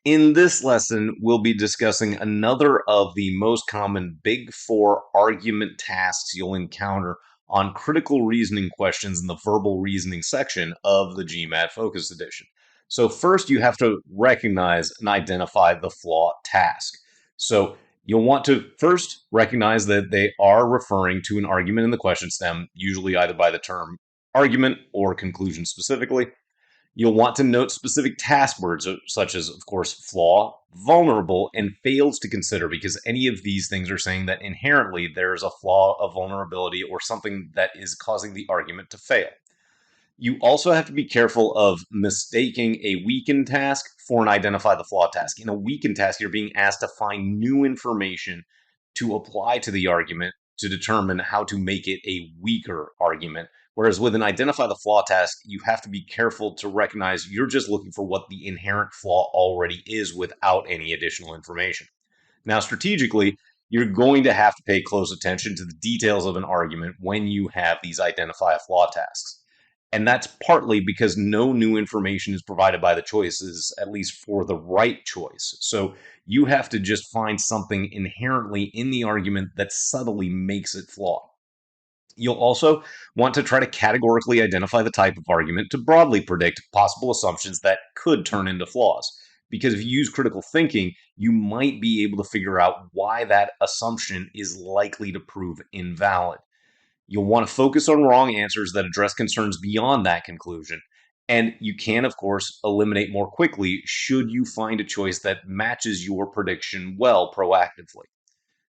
In this lesson, we'll be discussing another of the most common Big Four argument tasks you'll encounter on critical reasoning questions in the verbal reasoning section of the GMAT Focus Edition. So first, you have to recognize and identify the flaw task. So you'll want to first recognize that they are referring to an argument in the question stem, usually either by the term argument or conclusion specifically. You'll want to note specific task words, such as, of course, flaw, vulnerable, and fails to consider, because any of these things are saying that inherently there's a flaw, a vulnerability, or something that is causing the argument to fail. You also have to be careful of mistaking a weakened task for an identify the flaw task. In a weakened task, you're being asked to find new information to apply to the argument to determine how to make it a weaker argument. Whereas with an identify the flaw task, you have to be careful to recognize you're just looking for what the inherent flaw already is without any additional information. Now, strategically, you're going to have to pay close attention to the details of an argument when you have these identify a flaw tasks. And that's partly because no new information is provided by the choices, at least for the right choice. So you have to just find something inherently in the argument that subtly makes it flawed. You'll also want to try to categorically identify the type of argument to broadly predict possible assumptions that could turn into flaws. Because if you use critical thinking, you might be able to figure out why that assumption is likely to prove invalid. You'll want to focus on wrong answers that address concerns beyond that conclusion. And you can, of course, eliminate more quickly should you find a choice that matches your prediction well proactively.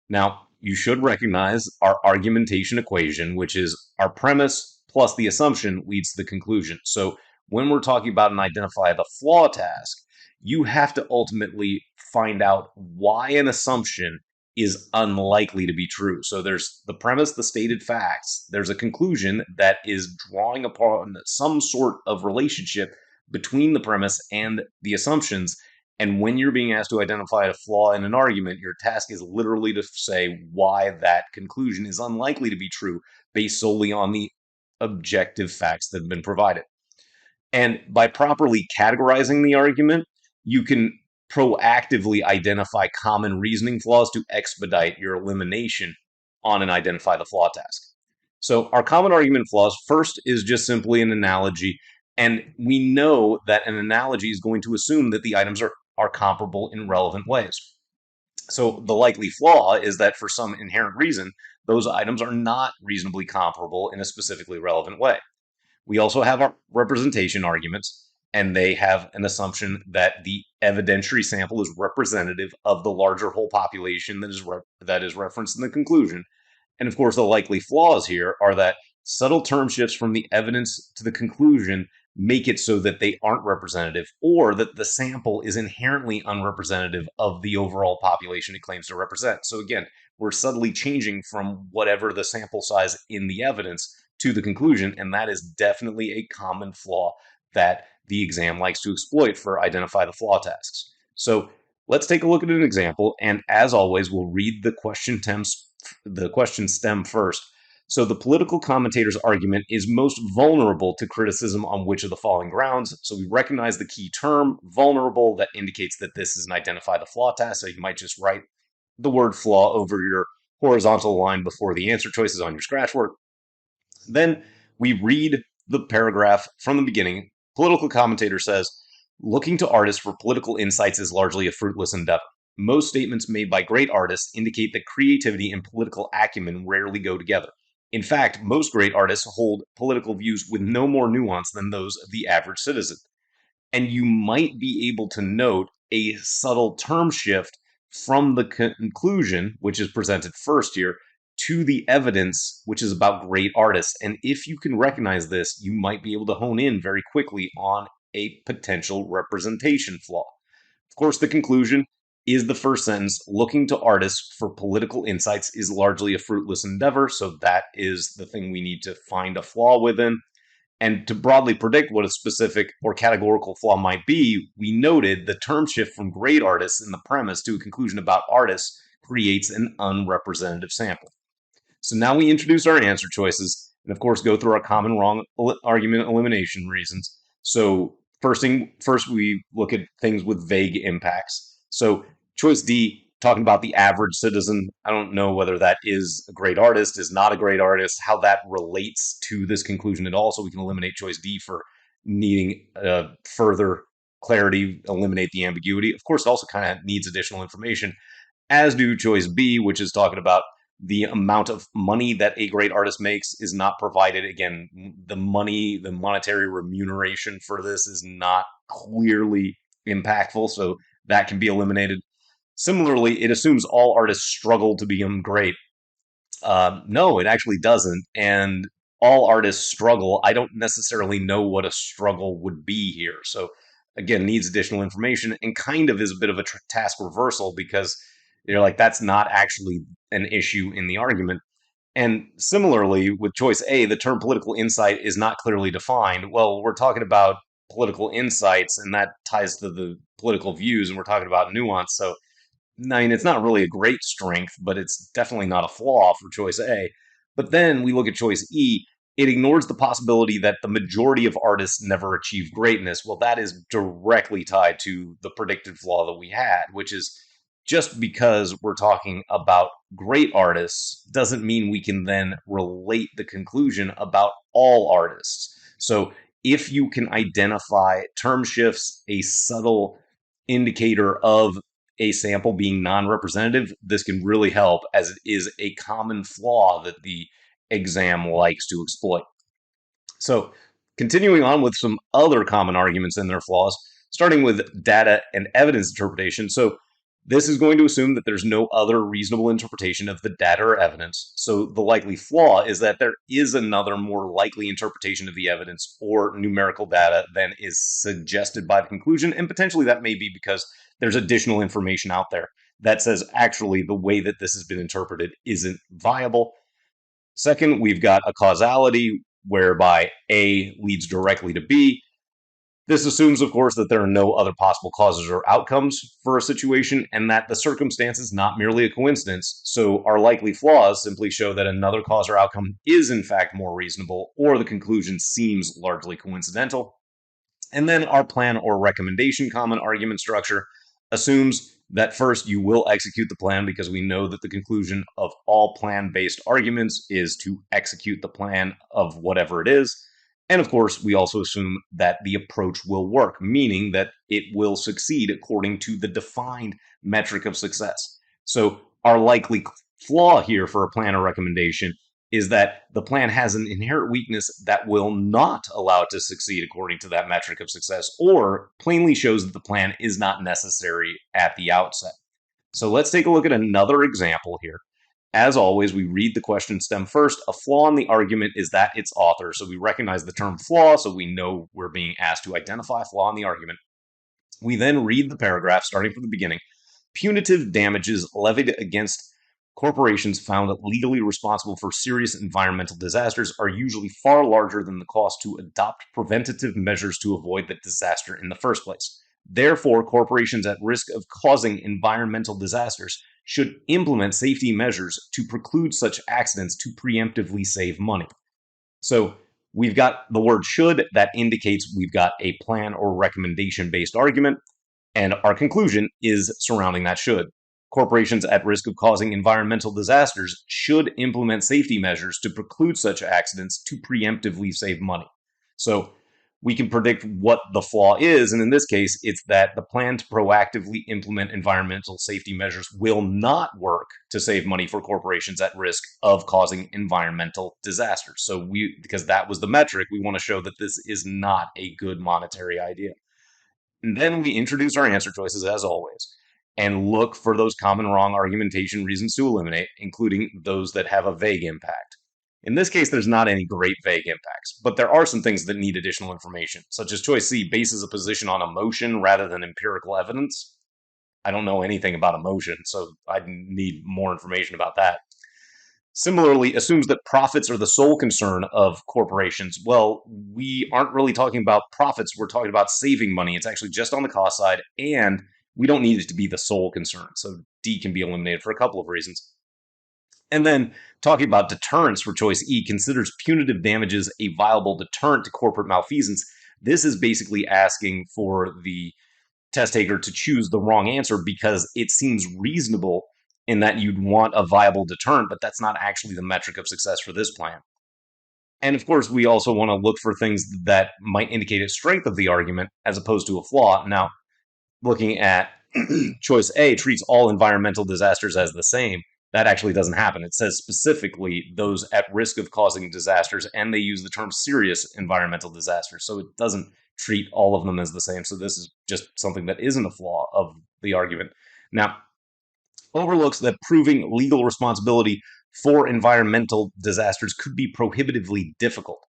Now, you should recognize our argumentation equation, which is our premise plus the assumption leads to the conclusion. So when we're talking about an identify the flaw task, you have to ultimately find out why an assumption is unlikely to be true. So there's the premise, the stated facts. There's a conclusion that is drawing upon some sort of relationship between the premise and the assumptions. And when you're being asked to identify a flaw in an argument, your task is literally to say why that conclusion is unlikely to be true based solely on the objective facts that have been provided. And by properly categorizing the argument, you can proactively identify common reasoning flaws to expedite your elimination on an identify the flaw task. So our common argument flaws first is just simply an analogy. And we know that an analogy is going to assume that the items are comparable in relevant ways. So the likely flaw is that for some inherent reason, those items are not reasonably comparable in a specifically relevant way. We also have our representation arguments, and they have an assumption that the evidentiary sample is representative of the larger whole population that is referenced in the conclusion. And of course, the likely flaws here are that subtle term shifts from the evidence to the conclusion make it so that they aren't representative, or that the sample is inherently unrepresentative of the overall population it claims to represent. So again, we're subtly changing from whatever the sample size in the evidence to the conclusion, and that is definitely a common flaw that the exam likes to exploit for identify the flaw tasks. So let's take a look at an example, and as always, we'll read the question stem first. So the political commentator's argument is most vulnerable to criticism on which of the following grounds. So we recognize the key term, vulnerable, that indicates that this is an identify the flaw task. So you might just write the word flaw over your horizontal line before the answer choices on your scratch work. Then we read the paragraph from the beginning. Political commentator says, looking to artists for political insights is largely a fruitless endeavor. Most statements made by great artists indicate that creativity and political acumen rarely go together. In fact, most great artists hold political views with no more nuance than those of the average citizen. And you might be able to note a subtle term shift from the conclusion, which is presented first here, to the evidence, which is about great artists. And if you can recognize this, you might be able to hone in very quickly on a potential representation flaw. Of course, the conclusion is the first sentence. Looking to artists for political insights is largely a fruitless endeavor. So that is the thing we need to find a flaw within. And to broadly predict what a specific or categorical flaw might be, we noted the term shift from great artists in the premise to a conclusion about artists creates an unrepresentative sample. So now we introduce our answer choices and, of course, go through our common wrong argument elimination reasons. So First we look at things with vague impacts. So choice D, talking about the average citizen. I don't know whether that is a great artist, is not a great artist, how that relates to this conclusion at all. So we can eliminate choice D for needing further clarity, eliminate the ambiguity. Of course, it also kind of needs additional information, as do choice B, which is talking about the amount of money that a great artist makes is not provided. Again, the money, the monetary remuneration for this is not clearly impactful, so that can be eliminated. Similarly, it assumes all artists struggle to become great. No, it actually doesn't. And all artists struggle. I don't necessarily know what a struggle would be here. So, again, needs additional information and kind of is a bit of a task reversal because you're like, that's not actually an issue in the argument. And similarly, with choice A, the term political insight is not clearly defined. Well, we're talking about political insights, and that ties to the political views, and we're talking about nuance. So, I mean, it's not really a great strength, but it's definitely not a flaw for choice A. But then we look at choice E. It ignores the possibility that the majority of artists never achieve greatness. Well, that is directly tied to the predicted flaw that we had, which is just because we're talking about great artists doesn't mean we can then relate the conclusion about all artists. So if you can identify term shifts, a subtle indicator of a sample being non-representative, this can really help, as it is a common flaw that the exam likes to exploit. So, continuing on with some other common arguments and their flaws, starting with data and evidence interpretation. So, this is going to assume that there's no other reasonable interpretation of the data or evidence. So, the likely flaw is that there is another more likely interpretation of the evidence or numerical data than is suggested by the conclusion. And potentially that may be because there's additional information out there that says actually the way that this has been interpreted isn't viable. Second, we've got a causality whereby A leads directly to B. This assumes, of course, that there are no other possible causes or outcomes for a situation and that the circumstance is not merely a coincidence. So our likely flaws simply show that another cause or outcome is in fact more reasonable or the conclusion seems largely coincidental. And then our plan or recommendation common argument structure assumes that first you will execute the plan because we know that the conclusion of all plan-based arguments is to execute the plan of whatever it is. And of course, we also assume that the approach will work, meaning that it will succeed according to the defined metric of success. So our likely flaw here for a plan or recommendation is that the plan has an inherent weakness that will not allow it to succeed according to that metric of success, or plainly shows that the plan is not necessary at the outset. So let's take a look at another example here. As always, we read the question stem first. A flaw in the argument is that its author. So we recognize the term flaw, so we know we're being asked to identify a flaw in the argument. We then read the paragraph starting from the beginning. Punitive damages levied against corporations found legally responsible for serious environmental disasters are usually far larger than the cost to adopt preventative measures to avoid the disaster in the first place. Therefore, corporations at risk of causing environmental disasters should implement safety measures to preclude such accidents to preemptively save money. So we've got the word should that indicates we've got a plan or recommendation based argument, and our conclusion is surrounding that should. Corporations at risk of causing environmental disasters should implement safety measures to preclude such accidents to preemptively save money. So we can predict what the flaw is, and in this case, it's that the plan to proactively implement environmental safety measures will not work to save money for corporations at risk of causing environmental disasters. So because that was the metric, we want to show that this is not a good monetary idea. And then we introduce our answer choices as always and look for those common wrong argumentation reasons to eliminate, including those that have a vague impact. In this case, there's not any great vague impacts, but there are some things that need additional information, such as choice C bases a position on emotion rather than empirical evidence. I don't know anything about emotion, so I need more information about that. Similarly, assumes that profits are the sole concern of corporations. Well, we aren't really talking about profits. We're talking about saving money. It's actually just on the cost side, and we don't need it to be the sole concern. So D can be eliminated for a couple of reasons. And then talking about deterrence for choice E, considers punitive damages a viable deterrent to corporate malfeasance. This is basically asking for the test taker to choose the wrong answer because it seems reasonable in that you'd want a viable deterrent, but that's not actually the metric of success for this plan. And of course, we also want to look for things that might indicate a strength of the argument as opposed to a flaw. Now, looking at choice A treats all environmental disasters as the same. That actually doesn't happen. It says specifically those at risk of causing disasters, and they use the term serious environmental disasters. So it doesn't treat all of them as the same. So this is just something that isn't a flaw of the argument. Now, overlooks that proving legal responsibility for environmental disasters could be prohibitively difficult.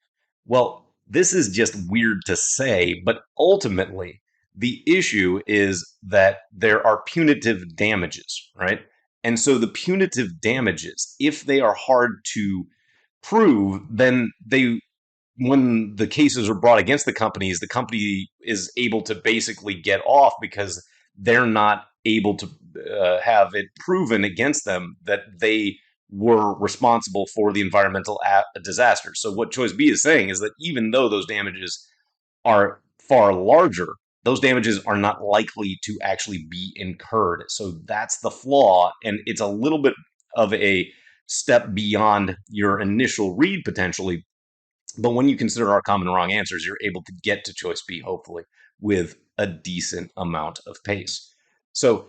Well, this is just weird to say, but ultimately, the issue is that there are punitive damages, right? And so the punitive damages, if they are hard to prove, then when the cases are brought against the company is able to basically get off because they're not able to have it proven against them that they were responsible for the environmental disaster. So what choice B is saying is that even though those damages are far larger, those damages are not likely to actually be incurred. So that's the flaw, and it's a little bit of a step beyond your initial read potentially. But when you consider our common wrong answers, you're able to get to choice B, hopefully, with a decent amount of pace. So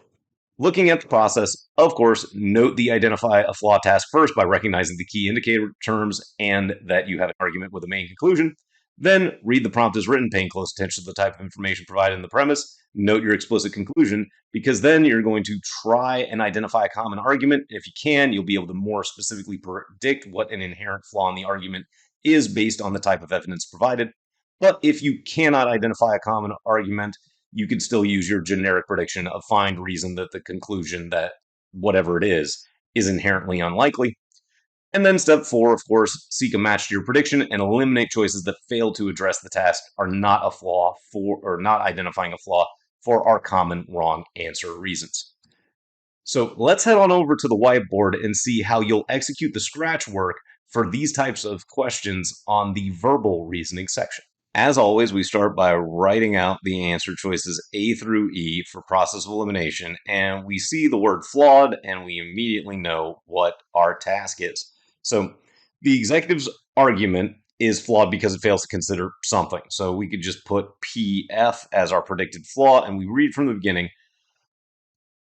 looking at the process, of course, note the identify a flaw task first by recognizing the key indicator terms and that you have an argument with a main conclusion. Then read the prompt as written, paying close attention to the type of information provided in the premise. Note your explicit conclusion, because then you're going to try and identify a common argument. If you can, you'll be able to more specifically predict what an inherent flaw in the argument is based on the type of evidence provided. But if you cannot identify a common argument, you can still use your generic prediction of find reason that the conclusion that whatever it is inherently unlikely. And then step 4, of course, seek a match to your prediction and eliminate choices that fail to address the task are not a flaw for, or not identifying a flaw for our common wrong answer reasons. So let's head on over to the whiteboard and see how you'll execute the scratch work for these types of questions on the verbal reasoning section. As always, we start by writing out the answer choices A through E for process of elimination, and we see the word flawed, and we immediately know what our task is. So the executive's argument is flawed because it fails to consider something. So we could just put PF as our predicted flaw, and we read from the beginning.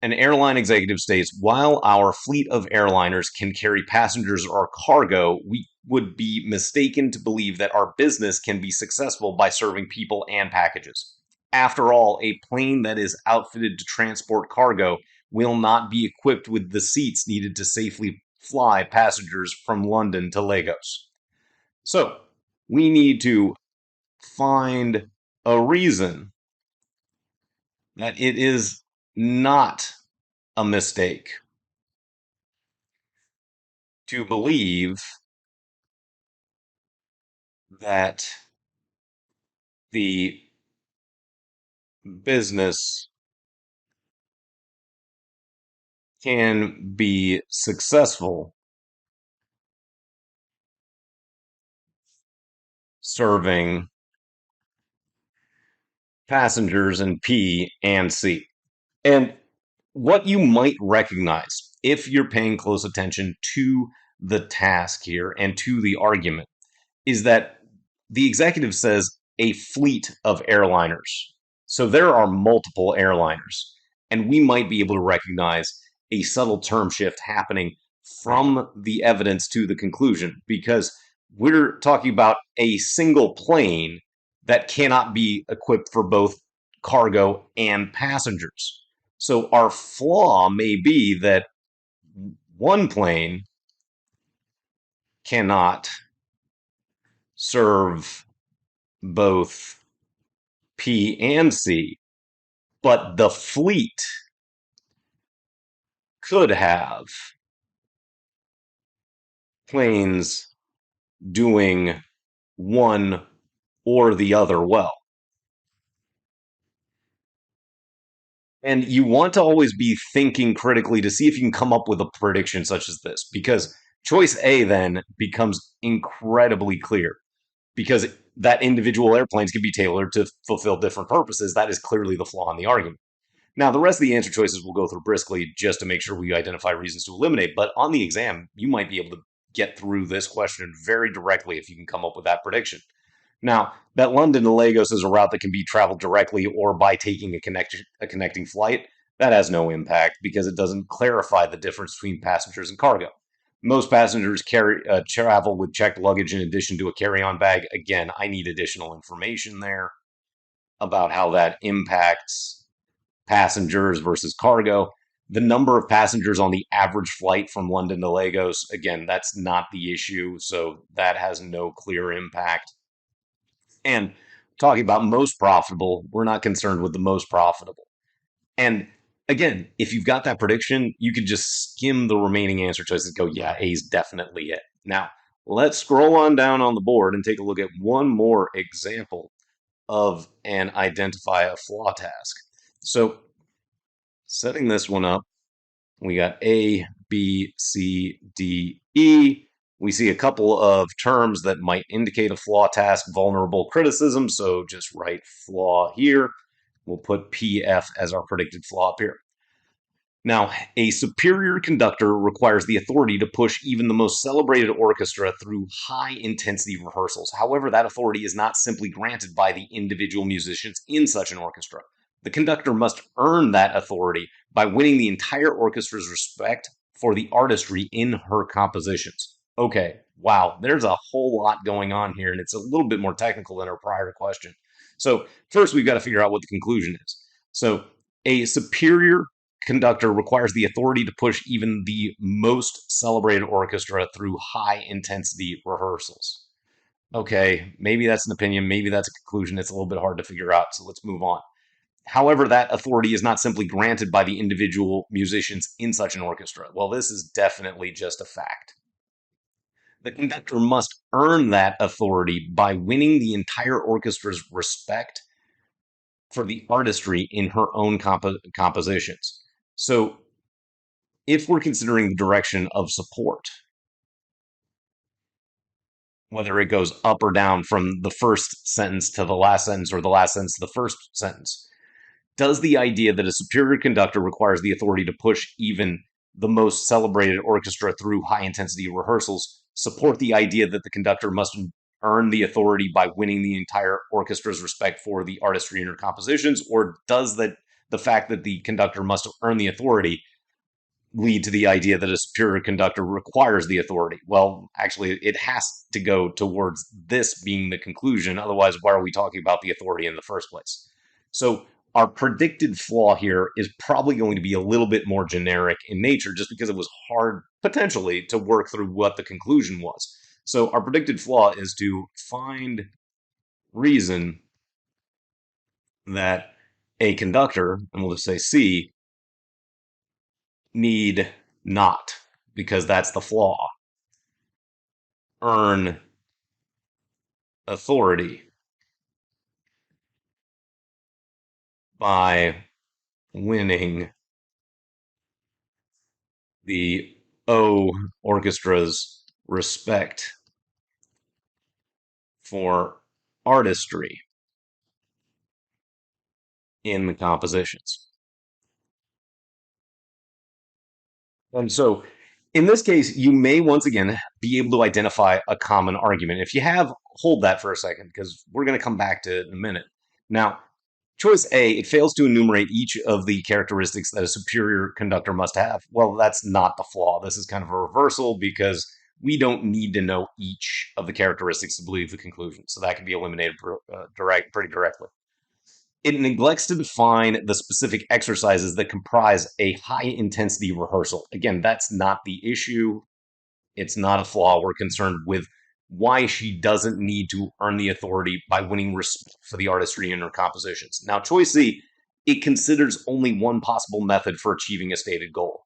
An airline executive states, while our fleet of airliners can carry passengers or cargo, we would be mistaken to believe that our business can be successful by serving people and packages. After all, a plane that is outfitted to transport cargo will not be equipped with the seats needed to safely fly passengers from London to Lagos. So, we need to find a reason that it is not a mistake to believe that the business can be successful serving passengers in P and C. And what you might recognize if you're paying close attention to the task here and to the argument is that the executive says a fleet of airliners. So there are multiple airliners, and we might be able to recognize a subtle term shift happening from the evidence to the conclusion because we're talking about a single plane that cannot be equipped for both cargo and passengers. So our flaw may be that one plane cannot serve both P and C, but the fleet could have planes doing one or the other well. And you want to always be thinking critically to see if you can come up with a prediction such as this, because choice A then becomes incredibly clear. Because that individual airplanes can be tailored to fulfill different purposes. That is clearly the flaw in the argument. Now, the rest of the answer choices we'll go through briskly just to make sure we identify reasons to eliminate. But on the exam, you might be able to get through this question very directly if you can come up with that prediction. Now, that London to Lagos is a route that can be traveled directly or by taking a connecting flight. That has no impact because it doesn't clarify the difference between passengers and cargo. Most passengers travel with checked luggage in addition to a carry-on bag. Again, I need additional information there about how that impacts passengers versus cargo. The number of passengers on the average flight from London to Lagos, again, that's not the issue, so that has no clear impact. And talking about most profitable, we're not concerned with the most profitable. And again, if you've got that prediction, you could just skim the remaining answer choices and go, yeah, A is definitely it. Now, let's scroll on down on the board and take a look at one more example of an identify a flaw task. So, setting this one up, we got A, B, C, D, E. We see a couple of terms that might indicate a flaw task, vulnerable criticism. So just write flaw here. We'll put PF as our predicted flaw up here. Now, a superior conductor requires the authority to push even the most celebrated orchestra through high-intensity rehearsals. However, that authority is not simply granted by the individual musicians in such an orchestra. The conductor must earn that authority by winning the entire orchestra's respect for the artistry in her compositions. Okay, wow, there's a whole lot going on here, and it's a little bit more technical than our prior question. So, first, we've got to figure out what the conclusion is. So, a superior conductor requires the authority to push even the most celebrated orchestra through high intensity rehearsals. Okay, maybe that's an opinion, maybe that's a conclusion. It's a little bit hard to figure out, so let's move on. However, that authority is not simply granted by the individual musicians in such an orchestra. Well, this is definitely just a fact. The conductor must earn that authority by winning the entire orchestra's respect for the artistry in her own compositions. So, if we're considering the direction of support, whether it goes up or down from the first sentence to the last sentence or the last sentence to the first sentence, does the idea that a superior conductor requires the authority to push even the most celebrated orchestra through high intensity rehearsals support the idea that the conductor must earn the authority by winning the entire orchestra's respect for the artistry in her compositions? Or does the fact that the conductor must earn the authority lead to the idea that a superior conductor requires the authority? Well, actually, it has to go towards this being the conclusion. Otherwise, why are we talking about the authority in the first place? So, our predicted flaw here is probably going to be a little bit more generic in nature just because it was hard, potentially, to work through what the conclusion was. So, our predicted flaw is to find reason that a conductor, and we'll just say C, need not, because that's the flaw, earn authority by winning the O orchestra's respect for artistry in the compositions. And so in this case, you may once again be able to identify a common argument. If you have, hold that for a second, because we're going to come back to it in a minute. Now, choice A, it fails to enumerate each of the characteristics that a superior conductor must have. Well, that's not the flaw. This is kind of a reversal because we don't need to know each of the characteristics to believe the conclusion. So that can be eliminated pretty directly. It neglects to define the specific exercises that comprise a high intensity rehearsal. Again, that's not the issue. It's not a flaw. We're concerned with why she doesn't need to earn the authority by winning respect for the artistry in her compositions. Now, choice C, it considers only one possible method for achieving a stated goal.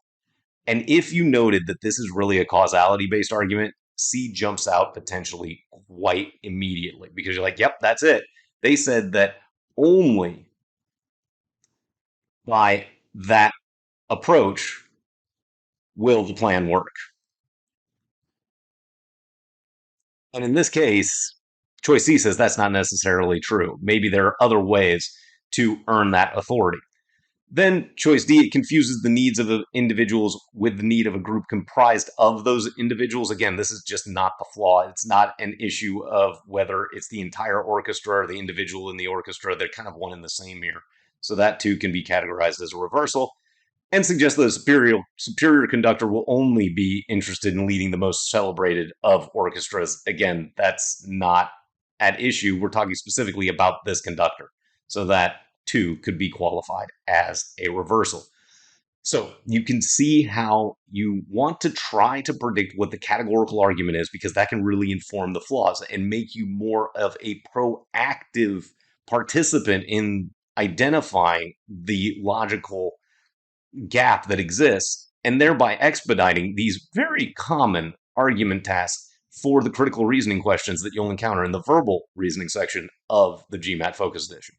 And if you noted that this is really a causality based argument, C jumps out potentially quite immediately because you're like, yep, that's it. They said that only by that approach will the plan work. And in this case, Choice C says that's not necessarily true. Maybe there are other ways to earn that authority. Then choice D, it confuses the needs of the individuals with the need of a group comprised of those individuals. Again, this is just not the flaw. It's not an issue of whether it's the entire orchestra or the individual in the orchestra. They're kind of one and the same here. So that too can be categorized as a reversal and suggests that a superior conductor will only be interested in leading the most celebrated of orchestras. Again, that's not at issue. We're talking specifically about this conductor. So that too could be qualified as a reversal. So you can see how you want to try to predict what the categorical argument is, because that can really inform the flaws and make you more of a proactive participant in identifying the logical gap that exists, and thereby expediting these very common argument tasks for the critical reasoning questions that you'll encounter in the verbal reasoning section of the GMAT Focus Edition.